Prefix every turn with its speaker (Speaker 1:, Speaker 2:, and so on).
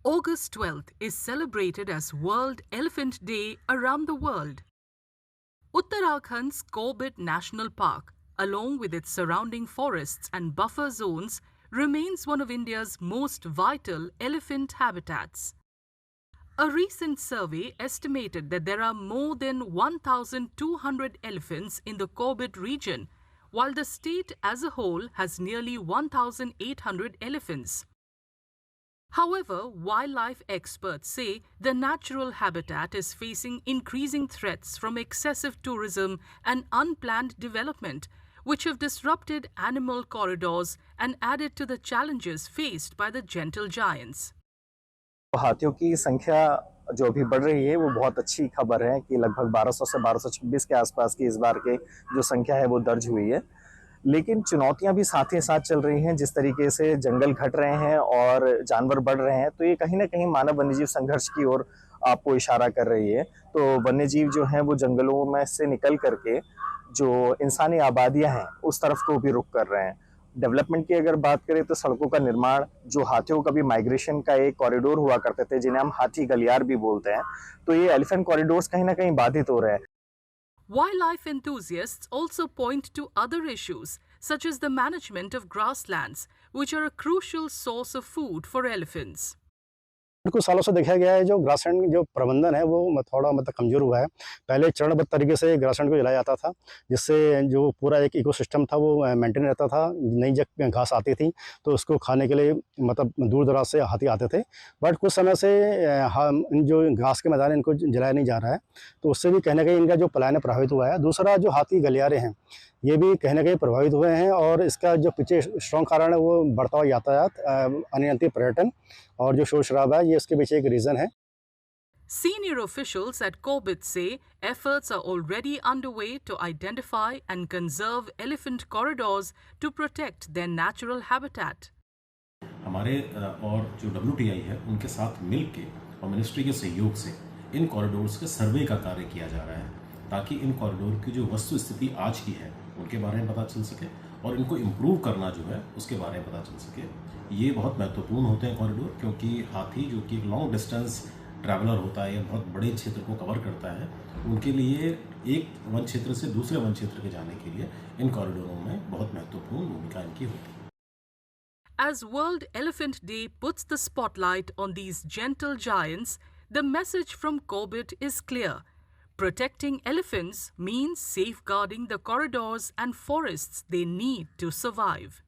Speaker 1: August 12th is celebrated as World Elephant Day around the world. Uttarakhand's Corbett National Park, along with its surrounding forests and buffer zones, remains one of India's most vital elephant habitats. A recent survey estimated that there are more than 1,200 elephants in the Corbett region, while the state as a whole has nearly 1,800 elephants. However, wildlife experts say the natural habitat is facing increasing threats from excessive tourism and unplanned development, which have disrupted animal corridors and added to the challenges faced by the gentle giants.
Speaker 2: हाथियों की संख्या जो अभी बढ़ रही है वो बहुत अच्छी खबर है कि लगभग 1200 से 1226 के आसपास की इस बार के जो संख्या है वो दर्ज हुई है। लेकिन चुनौतियां भी साथ ही साथ चल रही हैं। जिस तरीके से जंगल घट रहे हैं और जानवर बढ़ रहे हैं, तो ये कहीं ना कहीं मानव वन्यजीव संघर्ष की ओर आपको इशारा कर रही है। तो वन्यजीव जो हैं वो जंगलों में से निकल करके जो इंसानी आबादियां हैं उस तरफ को भी रुख कर रहे हैं। डेवलपमेंट की अगर बात करें तो सड़कों का निर्माण, जो हाथियों का भी माइग्रेशन का एक कॉरिडोर हुआ करते थे जिन्हें हम हाथी गलियार भी बोलते हैं, तो ये एलिफेंट कॉरिडोर्स कहीं ना कहीं बाधित हो रहे हैं।
Speaker 1: Wildlife enthusiasts also point to other issues, such as the management of grasslands, which are a crucial source of food for elephants.
Speaker 3: कुछ सालों से देखा गया है जो ग्रासलैंड जो प्रबंधन है वो थोड़ा कमज़ोर हुआ है। पहले चरणबद्ध तरीके से ग्रासलैंड को जलाया जाता था, जिससे जो पूरा एक इकोसिस्टम था वो मेंटेन रहता था। नई जब घास आती थी तो उसको खाने के लिए दूर दराज से हाथी आते थे। बट कुछ समय से हम जो घास के मैदान इनको जलाया नहीं जा रहा है, तो उससे भी कहीं ना कहीं इनका जो पलायन प्रभावित हुआ है। दूसरा, जो हाथी गलियारे हैं ये भी कहीं ना कहीं प्रभावित हुए हैं, और इसका जो पीछे स्ट्रॉन्ग कारण है वो बढ़ता हुआ यातायात, अनियंत्रित पर्यटन और जो शोर शराबा है, ये इसके पीछे एक रीज़न है।
Speaker 1: Senior officials at Corbett say efforts are already underway to identify and conserve elephant corridors to protect their natural habitat.
Speaker 4: हमारे और जो WTI है उनके साथ मिलके और मिनिस्ट्री के सहयोग से इन कॉरिडोर्स के सर्वे का कार्य किया जा रहा है, ताकि इन कॉरिडोर की जो वस्तु स्थिति आज की है उनके बारे में पता चल सके और इनको इम्प्रूव करना जो है उसके बारे में पता चल सके। ये बहुत महत्वपूर्ण होते हैं कॉरिडोर, क्योंकि हाथी जो कि लॉन्ग डिस्टेंस ट्रैवलर होता है या बहुत बड़े क्षेत्र को कवर करता है, उनके लिए एक वन क्षेत्र से दूसरे वन क्षेत्र के जाने के लिए इन कॉरिडोरों में बहुत महत्वपूर्ण भूमिका इनकी होती है।
Speaker 1: As World Elephant Day puts the spotlight on these gentle giants, the message from Corbett is clear. Protecting elephants means safeguarding the corridors and forests they need to survive.